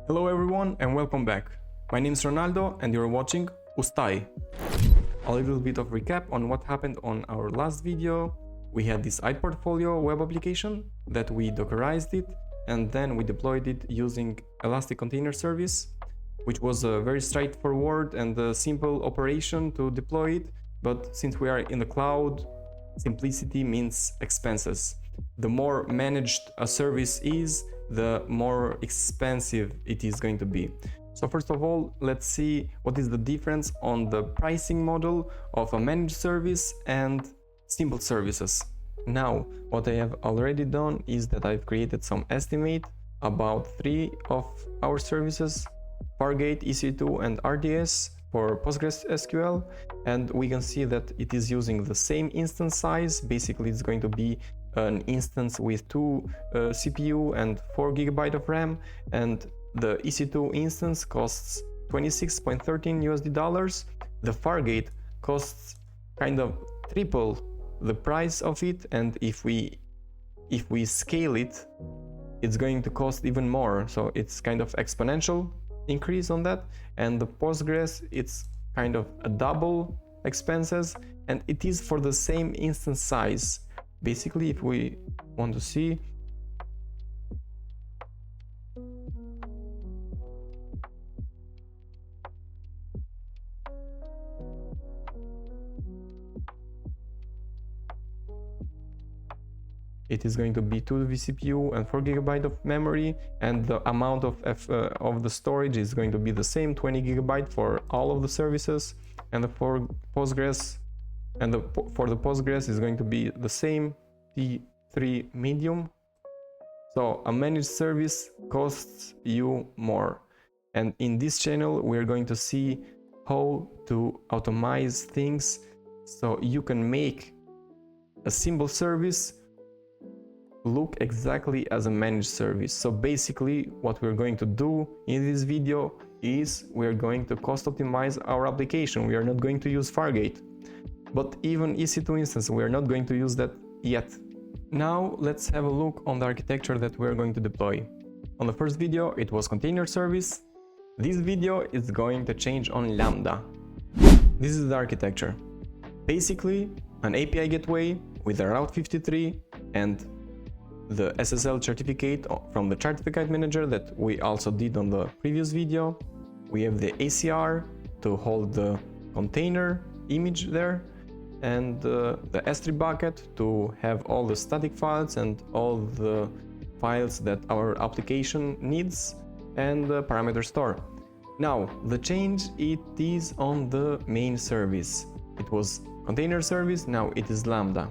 Hello everyone and welcome back. My name is Ronaldo and you're watching Ustai. A little bit of recap on what happened on our last video. We had this iPortfolio web application that we dockerized it and then we deployed it using Elastic Container Service, which was a very straightforward and a simple operation to deploy it. But since we are in the cloud, simplicity means expenses. The more managed a service is, the more expensive it is going to be. So first of all, let's see what is the difference on the pricing model of a managed service and simple services. Now, what I have already done is that I've created some estimate about 3 of our services, Fargate, EC2 and RDS for PostgreSQL, and we can see that it is using the same instance size. Basically, it's going to be an instance with 2 CPU and 4 GB of RAM, and the EC2 instance costs $26.13. The Fargate costs kind of triple the price of it, and if we scale it, it's going to cost even more. So it's kind of exponential increase on that. And the Postgres, it's kind of a double expenses, and it is for the same instance size. Basically, if we want to see, it is going to be 2 vCPU and 4 GB of memory, and the amount of the storage is going to be the same, 20 GB for all of the services, and for Postgres for the Postgres is going to be the same, T3 medium. So a managed service costs you more, and in this channel we're going to see how to automate things so you can make a simple service look exactly as a managed service. So basically what we're going to do in this video is we're going to cost optimize our application. We are not going to use Fargate, but even EC2 instance, we are not going to use that yet. Now let's have a look on the architecture that we're going to deploy. On the first video it was container service. This video is going to change on Lambda. This is the architecture. Basically an API gateway with a Route 53 and the SSL certificate from the certificate manager that we also did on the previous video. We have the ACR to hold the container image there, and the S3 bucket to have all the static files and all the files that our application needs, and the parameter store. Now the change, it is on the main service. It was container service, now it is Lambda.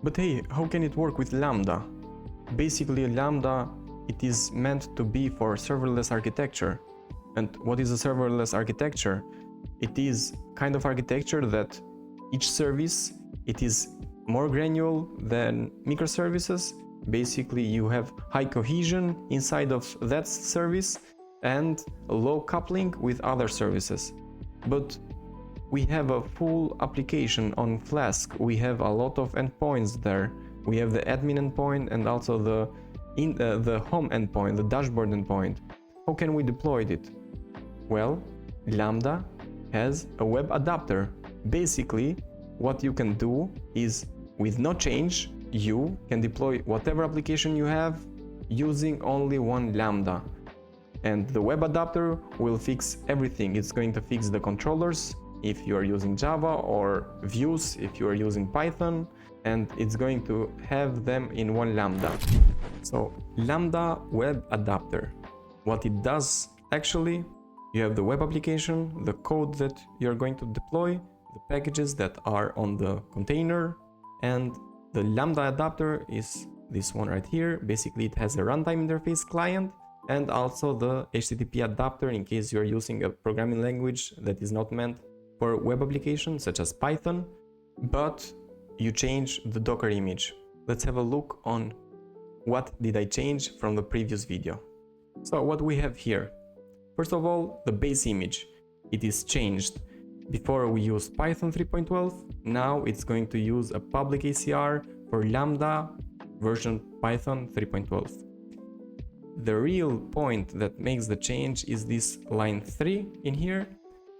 But hey, how can it work with Lambda? Basically, Lambda, it is meant to be for serverless architecture. And what is a serverless architecture? It is kind of architecture that each service, it is more granular than microservices. Basically, you have high cohesion inside of that service and low coupling with other services. But we have a full application on Flask. We have a lot of endpoints there. We have the admin endpoint and also the home endpoint, the dashboard endpoint. How can we deploy it? Well, Lambda has a web adapter. Basically, what you can do is, with no change, you can deploy whatever application you have using only one Lambda. And the web adapter will fix everything. It's going to fix the controllers if you are using Java, or views if you are using Python, and it's going to have them in one Lambda. So Lambda Web Adapter, what it does actually, you have the web application, the code that you're going to deploy, the packages that are on the container, and the Lambda adapter is this one right here. Basically it has a runtime interface client and also the HTTP adapter in case you're using a programming language that is not meant for web applications such as Python, but you change the Docker image. Let's have a look on what did I change from the previous video. So what we have here, first of all, the base image, it is changed. Before we used Python 3.12, now it's going to use a public ACR for Lambda version Python 3.12. The real point that makes the change is this line 3 in here.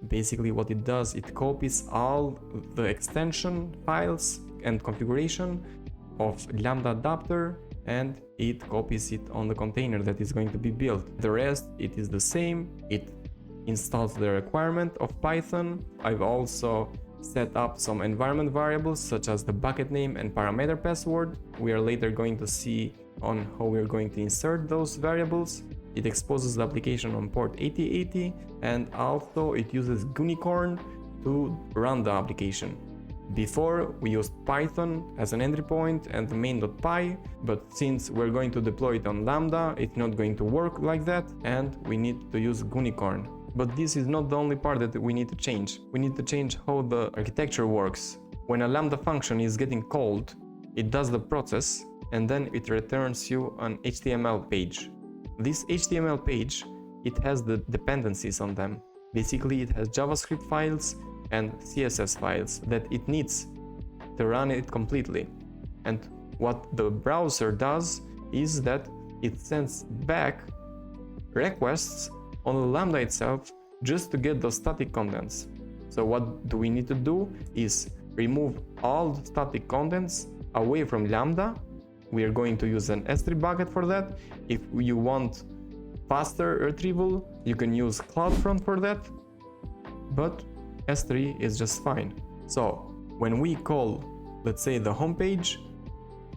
Basically what it does, it copies all the extension files and configuration of Lambda adapter and it copies it on the container that is going to be built. The rest, it is the same. It installs the requirement of Python. I've also set up some environment variables such as the bucket name and parameter password. We are later going to see on how we're going to insert those variables. It exposes the application on port 8080 and also it uses Gunicorn to run the application. Before we used Python as an entry point and the main.py, but since we're going to deploy it on Lambda, it's not going to work like that and we need to use Gunicorn. But this is not the only part that we need to change. We need to change how the architecture works. When a Lambda function is getting called, it does the process and then it returns you an HTML page. This HTML page, it has the dependencies on them. Basically, it has JavaScript files and CSS files that it needs to run it completely. And what the browser does is that it sends back requests on the Lambda itself just to get those static contents. So what do we need to do is remove all the static contents away from Lambda. We are going to use an S3 bucket for that. If you want faster retrieval, you can use CloudFront for that, but S3 is just fine. So when we call, let's say, the homepage,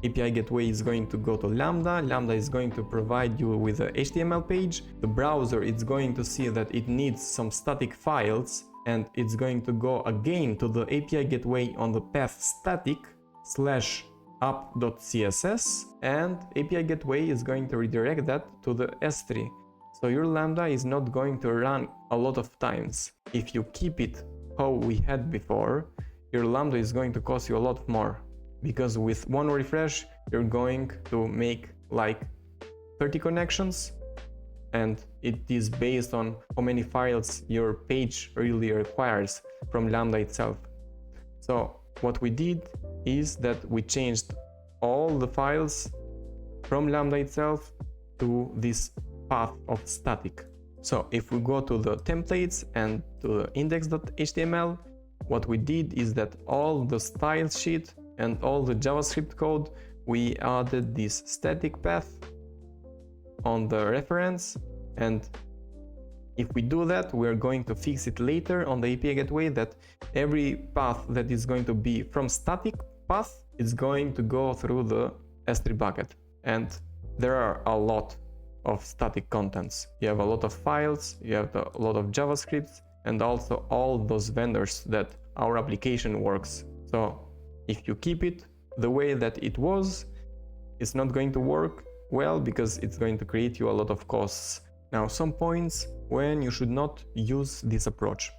API gateway is going to go to Lambda. Lambda is going to provide you with a HTML page. The browser is going to see that it needs some static files and it's going to go again to the API gateway on the path static /app.css and API gateway is going to redirect that to the S3. So your Lambda is not going to run a lot of times. If you keep it how we had before, your Lambda is going to cost you a lot more, because with one refresh you're going to make like 30 connections and it is based on how many files your page really requires from Lambda itself. So what we did is that we changed all the files from Lambda itself to this path of static. So if we go to the templates and to the index.html, what we did is that all the style sheet and all the JavaScript code, we added this static path on the reference, and if we do that, we're going to fix it later on the API gateway that every path that is going to be from static path is going to go through the S3 bucket. And there are a lot of static contents. You have a lot of files, you have a lot of JavaScript, and also all those vendors that our application works. So if you keep it the way that it was, it's not going to work well because it's going to create you a lot of costs. Now, some points when you should not use this approach.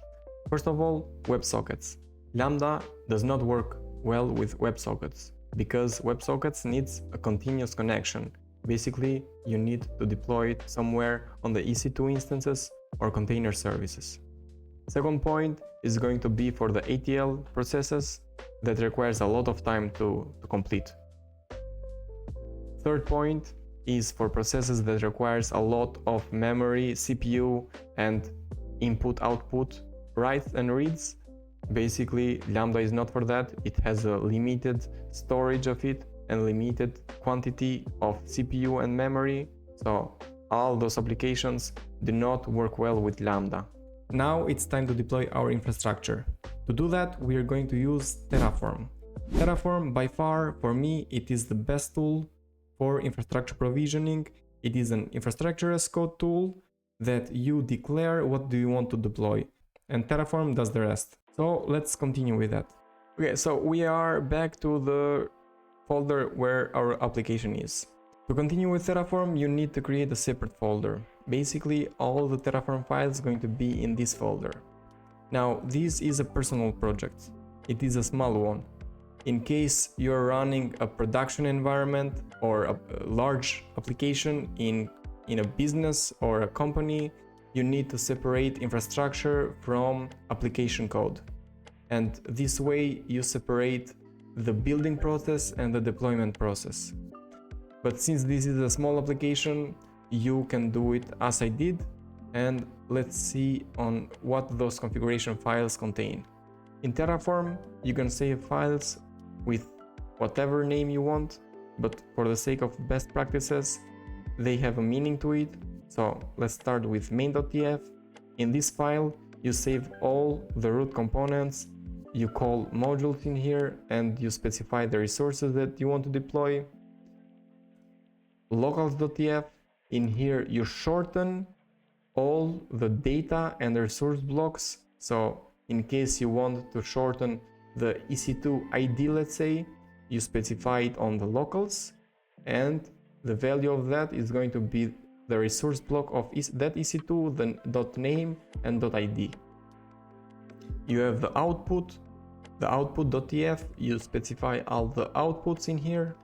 First of all, WebSockets. Lambda does not work well with WebSockets because WebSockets needs a continuous connection. Basically, you need to deploy it somewhere on the EC2 instances or container services. Second point is going to be for the ATL processes that requires a lot of time to complete. Third point is for processes that requires a lot of memory, CPU, and input-output writes and reads. Basically, Lambda is not for that. It has a limited storage of it and limited quantity of CPU and memory. So all those applications do not work well with Lambda. Now it's time to deploy our infrastructure. To do that, we are going to use Terraform. Terraform, by far, for me, it is the best tool for infrastructure provisioning. It is an infrastructure as code tool that you declare what do you want to deploy, and Terraform does the rest. So let's continue with that. Okay, so we are back to the folder where our application is. To continue with Terraform, you need to create a separate folder. Basically, all the Terraform files are going to be in this folder. Now, this is a personal project. It is a small one. In case you're running a production environment or a large application in a business or a company, you need to separate infrastructure from application code. And this way you separate the building process and the deployment process. But since this is a small application, you can do it as I did, and let's see on what those configuration files contain. In Terraform, you can save files with whatever name you want, but for the sake of best practices, they have a meaning to it. So let's start with main.tf. In this file, you save all the root components, you call modules in here, and you specify the resources that you want to deploy. Locals.tf, in here you shorten all the data and the resource blocks. So in case you want to shorten the EC2 ID, let's say, you specify it on the locals, and the value of that is going to be the resource block of that EC2, the .name and .id. You have the output.tf, you specify all the outputs in here.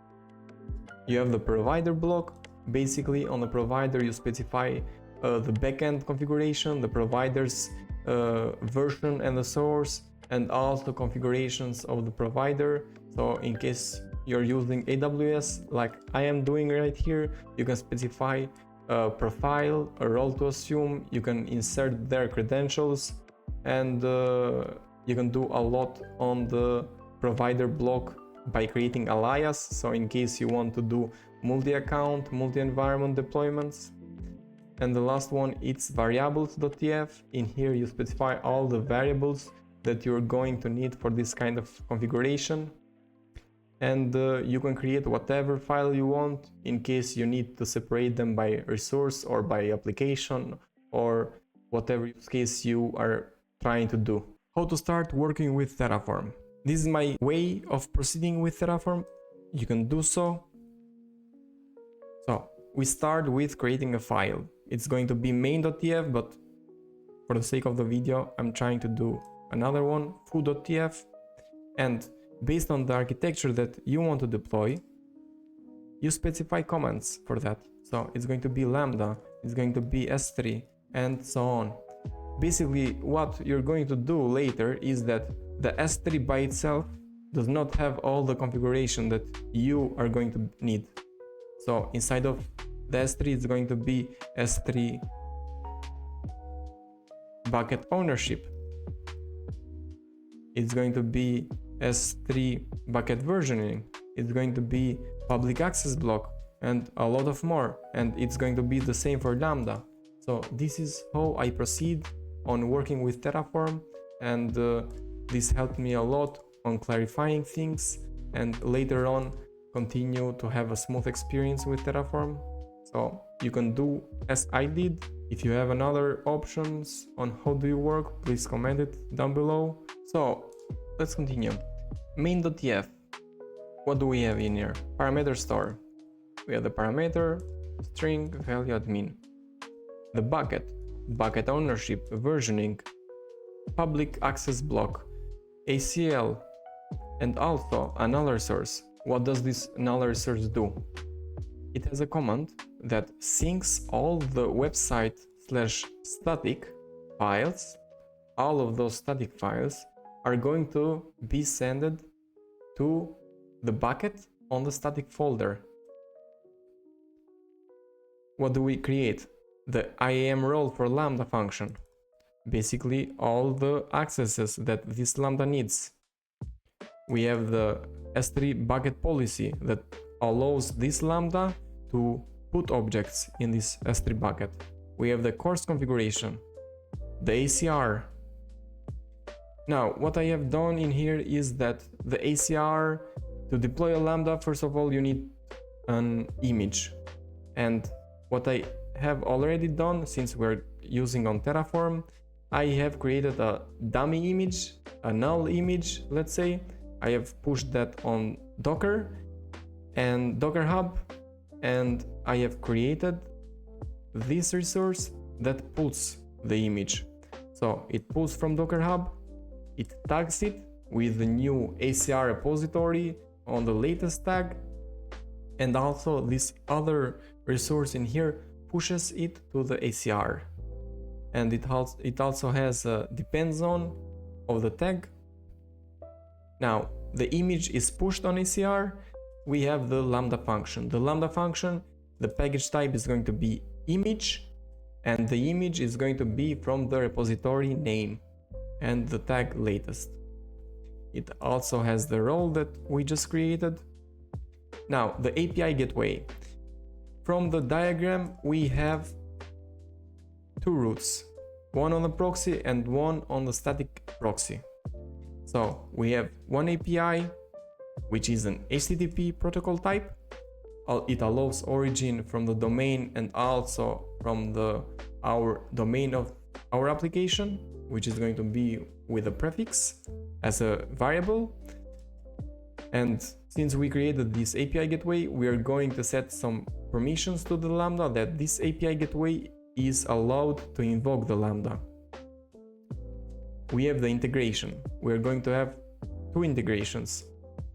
You have the provider block. Basically on the provider you specify the backend configuration, the provider's version and the source, and also configurations of the provider. So in case you're using AWS like I am doing right here, you can specify a profile, a role to assume, you can insert their credentials, and you can do a lot on the provider block by creating alias. So in case you want to do multi-account, multi-environment deployments. And the last one, it's variables.tf. In here you specify all the variables that you're going to need for this kind of configuration. And you can create whatever file you want in case you need to separate them by resource or by application or whatever use case you are trying to do. How to start working with Terraform. This is my way of proceeding with Terraform. You can do so. So we start with creating a file. It's going to be main.tf, but for the sake of the video, I'm trying to do another one, foo.tf. And based on the architecture that you want to deploy, you specify comments for that. So it's going to be Lambda, it's going to be S3, and so on. Basically, what you're going to do later is that the S3 by itself does not have all the configuration that you are going to need. So inside of the S3, it's going to be S3 bucket ownership. It's going to be S3 bucket versioning. It's going to be public access block and a lot of more. And it's going to be the same for Lambda. So this is how I proceed on working with Terraform, and this helped me a lot on clarifying things, and later on continue to have a smooth experience with Terraform. So you can do as I did. If you have another options on how do you work, please comment it down below. So let's continue. Main.tf. What do we have in here? Parameter store. We have the parameter, string, value admin. The bucket ownership, versioning, public access block, ACL, and also a null resource. What does this null resource do? It has a command that syncs all the website/static files. All of those static files are going to be sent to the bucket on the static folder. What do we create? The IAM role for Lambda function. Basically all the accesses that this Lambda needs. We have the S3 bucket policy that allows this Lambda to put objects in this S3 bucket. We have the course configuration, the ACR. Now, what I have done in here is that the ACR, to deploy a Lambda, first of all, you need an image. And what I have already done, since we're using on Terraform, I have created a dummy image, a null image, let's say. I have pushed that on Docker and Docker Hub, and I have created this resource that pulls the image. So it pulls from Docker Hub, it tags it with the new ACR repository on the latest tag, and also this other resource in here pushes it to the ACR. And it also has a depend zone of the tag. Now, the image is pushed on ACR. We have the Lambda function. The Lambda function, the package type is going to be image, and the image is going to be from the repository name and the tag latest. It also has the role that we just created. Now, the API gateway. From the diagram, we have two routes, one on the proxy and one on the static proxy. So we have one API, which is an HTTP protocol type. It allows origin from the domain and also from our domain of our application, which is going to be with a prefix as a variable. And since we created this API gateway, we are going to set some permissions to the Lambda that this API gateway is allowed to invoke the Lambda. We have the integration. We are going to have two integrations.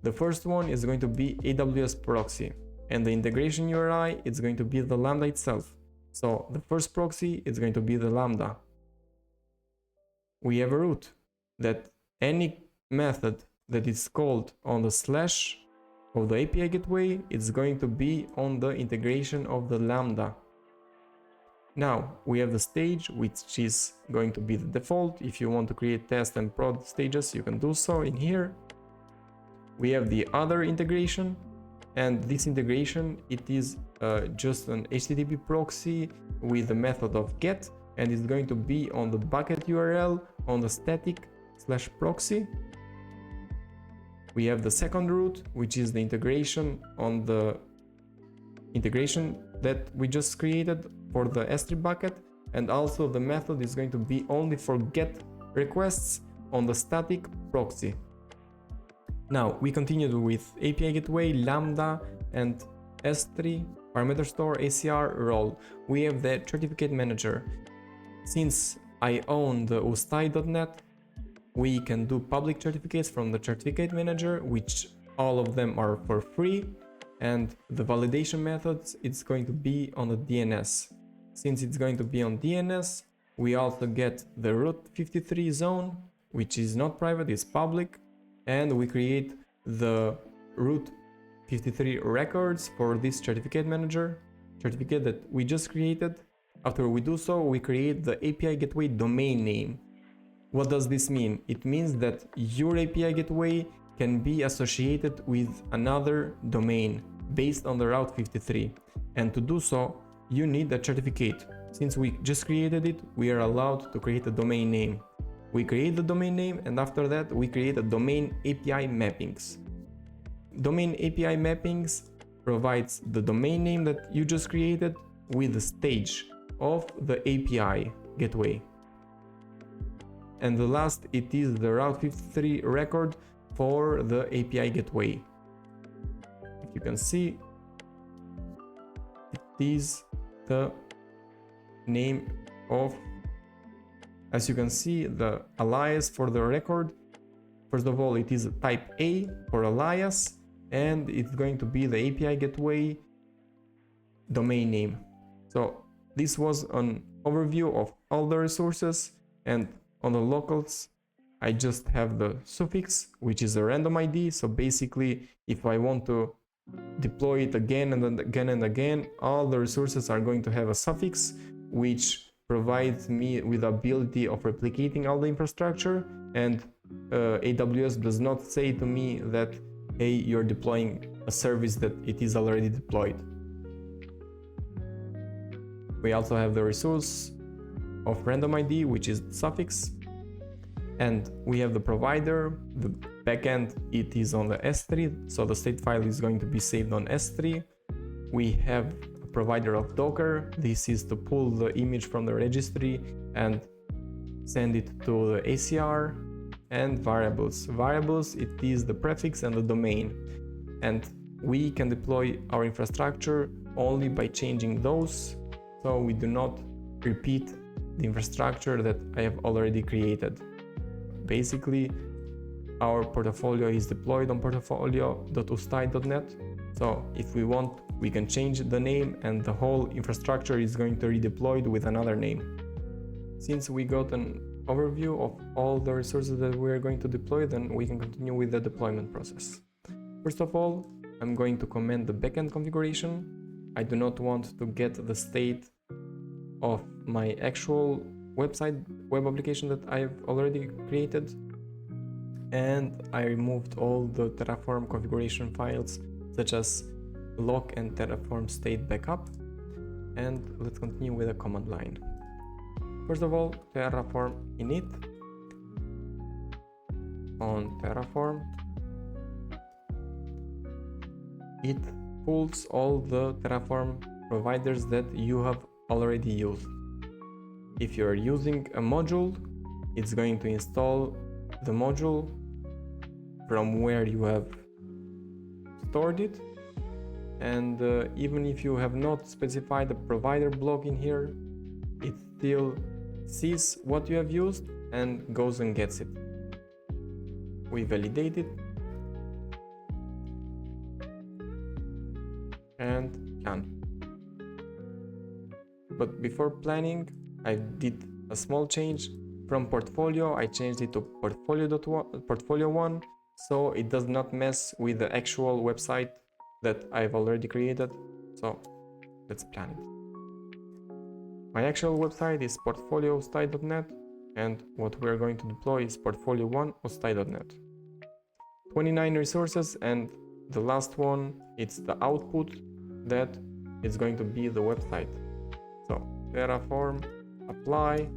The first one is going to be AWS proxy, and the integration URI is going to be the Lambda itself. So the first proxy is going to be the Lambda. We have a root that any method that is called on the slash of the API gateway is going to be on the integration of the Lambda. Now we have the stage, which is going to be the default. If you want to create test and prod stages, you can do so in here. We have the other integration, and this integration, it is just an HTTP proxy with the method of get, and it's going to be on the bucket URL on the static /proxy. We have the second route, which is the integration on the integration that we just created for the S3 bucket, and also the method is going to be only for get requests on the static proxy. Now we continued with API gateway, Lambda, and S3, parameter store, ACR, role. We have the certificate manager. Since I own the ustai.net, we can do public certificates from the certificate manager, which all of them are for free, and the validation methods, it's going to be on the DNS. Since it's going to be on DNS, we also get the root 53 zone, which is not private, it's public, and we create the root 53 records for this certificate manager, certificate that we just created. After we do so, we create the API gateway domain name. What does this mean? It means that your API gateway can be associated with another domain based on the route 53. And to do so, you need a certificate. Since we just created it, we are allowed to create a domain name. We create the domain name, and after that we create a domain API mappings. Domain API mappings provides the domain name that you just created with the stage of the API gateway. And the last, it is the route 53 record for the API gateway. If you can see, it is the name of, as you can see, the alias for the record. First of all, it is type A for alias, and it's going to be the API gateway domain name. So this was an overview of all the resources, and on the locals, I just have the suffix, which is a random ID. So basically, if I want to deploy it again and again and again, all the resources are going to have a suffix, which provides me with the ability of replicating all the infrastructure, and AWS does not say to me that, hey, you're deploying a service that it is already deployed. We also have the resource of random ID, which is the suffix, and we have the provider. The backend, it is on the S3, so the state file is going to be saved on S3. We have a provider of Docker. This is to pull the image from the registry and send it to the ACR. And variables. Variables, it is the prefix and the domain, and we can deploy our infrastructure only by changing those, so we do not repeat the infrastructure that I have already created. Basically, our portfolio is deployed on portfolio.ustai.net, so if we want, we can change the name and the whole infrastructure is going to redeployed with another name. Since we got an overview of all the resources that we are going to deploy, then we can continue with the deployment process. First of all, I'm going to comment the backend configuration. I do not want to get the state of my actual website, web application that I've already created. And I removed all the Terraform configuration files, such as log and Terraform state backup. And let's continue with the command line. First of all, Terraform init on Terraform. It pulls all the Terraform providers that you have already used. If you're using a module, it's going to install the module from where you have stored it. And even if you have not specified a provider block in here, it still sees what you have used and goes and gets it. We validate it and done. But before planning, I did a small change. From portfolio, I changed it to portfolio 1, so it does not mess with the actual website that I've already created. So let's plan it. My actual website is portfolio.net, and what we're going to deploy is portfolio1.net. 29 resources, and the last one, it's the output that is going to be the website. So Terraform, apply,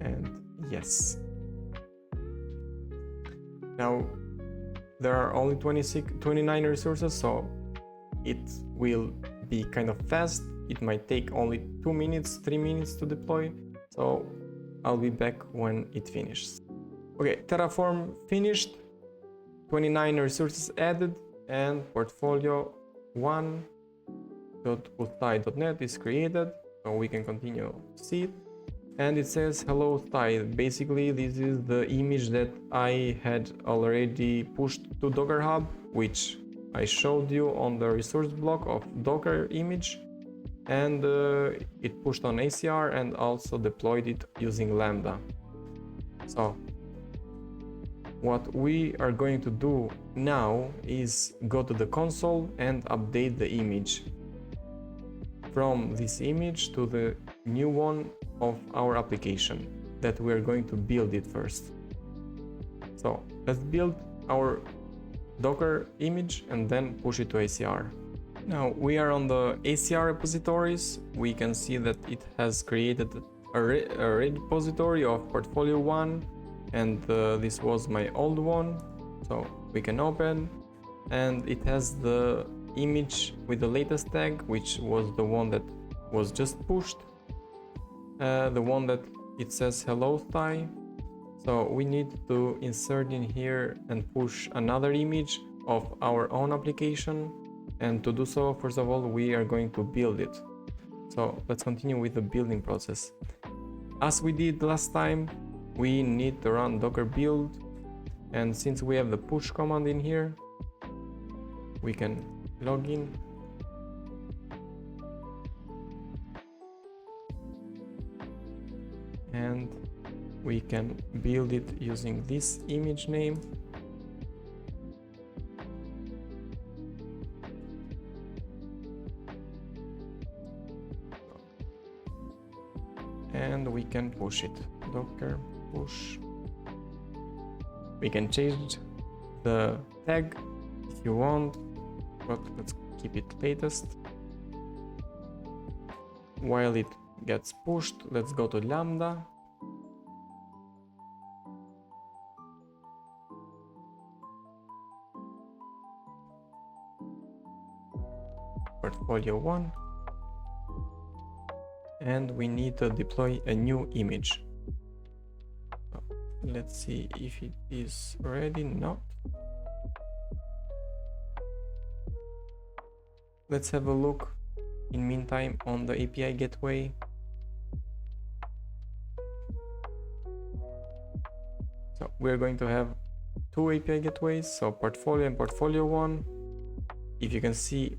and yes. Now there are only 29 resources, so it will be kind of fast. It might take only 2 minutes, 3 minutes to deploy, so I'll be back when it finishes. Okay, Terraform finished, 29 resources added, and portfolio 1.ustai.net is created, so we can continue to see it. And it says hello Thai. Basically, this is the image that I had already pushed to Docker Hub, which I showed you on the resource block of Docker image, and it pushed on ACR and also deployed it using Lambda. So what we are going to do now is go to the console and update the image from this image to the new one of our application that we're going to build it first. So let's build our Docker image and then push it to ACR. Now we are on the ACR repositories. We can see that it has created a repository of portfolio 1, and this was my old one. So we can open, and it has the image with the latest tag, which was the one that was just pushed. The one that it says hello Thai. So we need to insert in here and push another image of our own application, and to do so, first of all, we are going to build it. So let's continue with the building process. As we did last time, we need to run docker build, and since we have the push command in here, we can log in. And we can build it using this image name. And we can push it. Docker push. We can change the tag if you want, but let's keep it latest. While it gets pushed, let's go to Lambda. Portfolio 1. And we need to deploy a new image. Let's see if it is ready. No. Let's have a look in meantime on the API gateway. So we're going to have two API gateways, so portfolio and portfolio 1. If you can see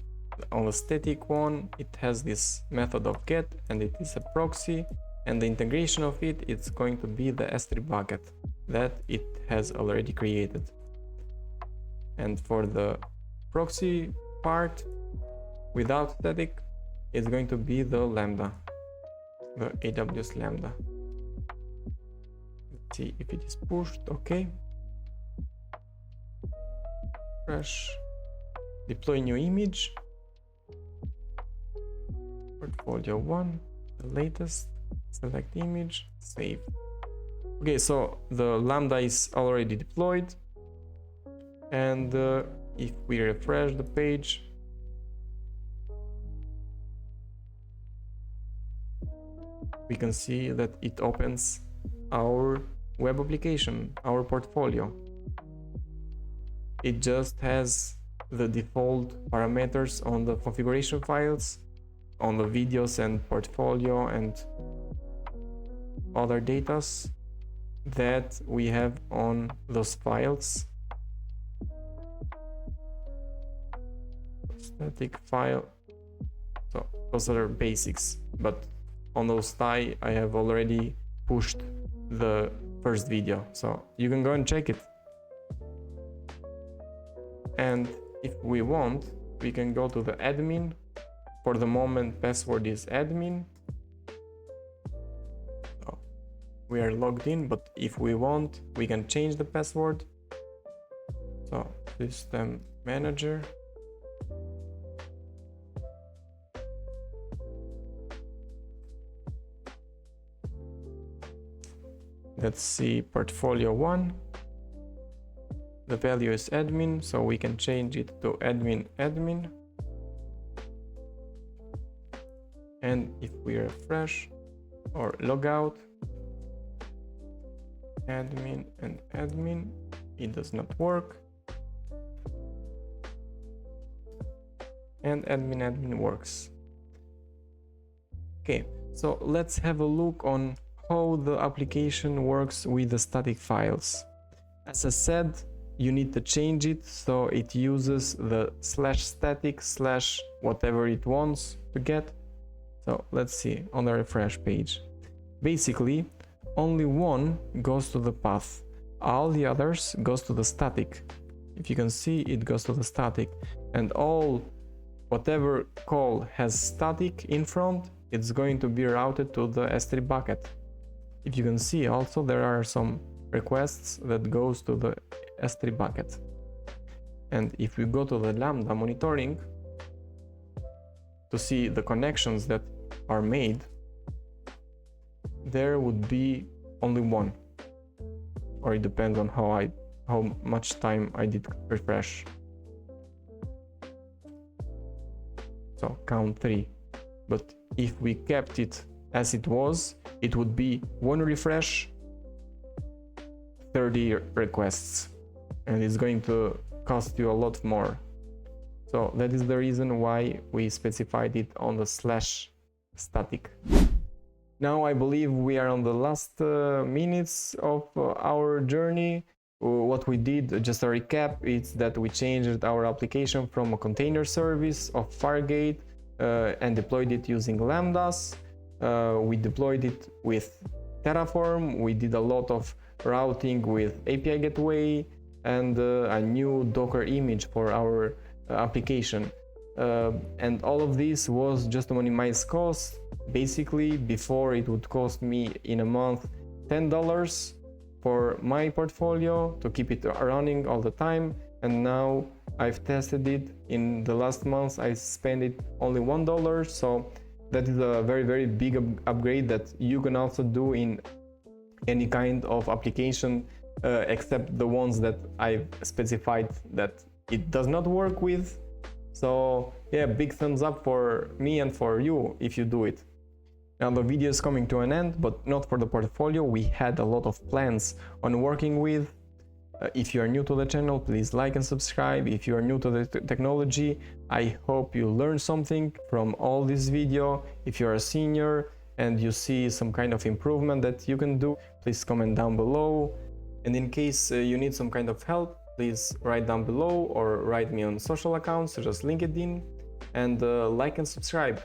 on the static one, it has this method of get, and it is a proxy, and the integration of it, it's going to be the S3 bucket that it has already created. And for the proxy part without static, it's going to be the Lambda. the AWS Lambda. Let's see if it is pushed. Okay. Refresh. Deploy new image. Portfolio 1, the latest. Select image, save. Okay, so the Lambda is already deployed, and if we refresh the page, we can see that it opens our web application, our portfolio. It just has the default parameters on the configuration files, on the videos and portfolio and other datas that we have on those files. Static file, so those are basics, but on those I have already pushed the first video, so you can go and check it. And if we want, we can go to the admin. For the moment, password is admin. So we are logged in, but if we want, we can change the password. So system manager. Let's see, portfolio 1. The value is admin, so we can change it to admin. And if we refresh or log out, admin and admin, it does not work. And admin works. Okay, so let's have a look on how the application works with the static files. As I said, you need to change it so it uses the /static/ whatever it wants to get. So let's see on the refresh page. Basically, only one goes to the path. All the others goes to the static. If you can see, it goes to the static, and whatever call has static in front, it's going to be routed to the S3 bucket. If you can see also, there are some requests that goes to the S3 bucket. And if we go to the Lambda monitoring to see the connections that are made, there would be only one, or it depends on how much time I did refresh. So count 3. But if we kept it as it was, it would be one refresh, 30 requests, and it's going to cost you a lot more. So that is the reason why we specified it on the /static. Now I believe we are on the last minutes of our journey. What we did, just a recap, is that we changed our application from a container service of Fargate and deployed it using Lambdas. We deployed it with Terraform. We did a lot of routing with API gateway and a new Docker image for our application. And all of this was just to minimize costs. Basically, before it would cost me in a month $10 for my portfolio to keep it running all the time, and now I've tested it. In the last month I spent it only $1, so that is a very big upgrade that you can also do in any kind of application except the ones that I've specified that it does not work with. So yeah, big thumbs up for me and for you if you do it. Now the video is coming to an end, but not for the portfolio. We had a lot of plans on working with. If you are new to the channel, please like and subscribe. If you are new to the technology, I hope you learned something from all this video. If you're a senior and you see some kind of improvement that you can do, please comment down below. And in case you need some kind of help, please write down below or write me on social accounts such as LinkedIn, and like and subscribe.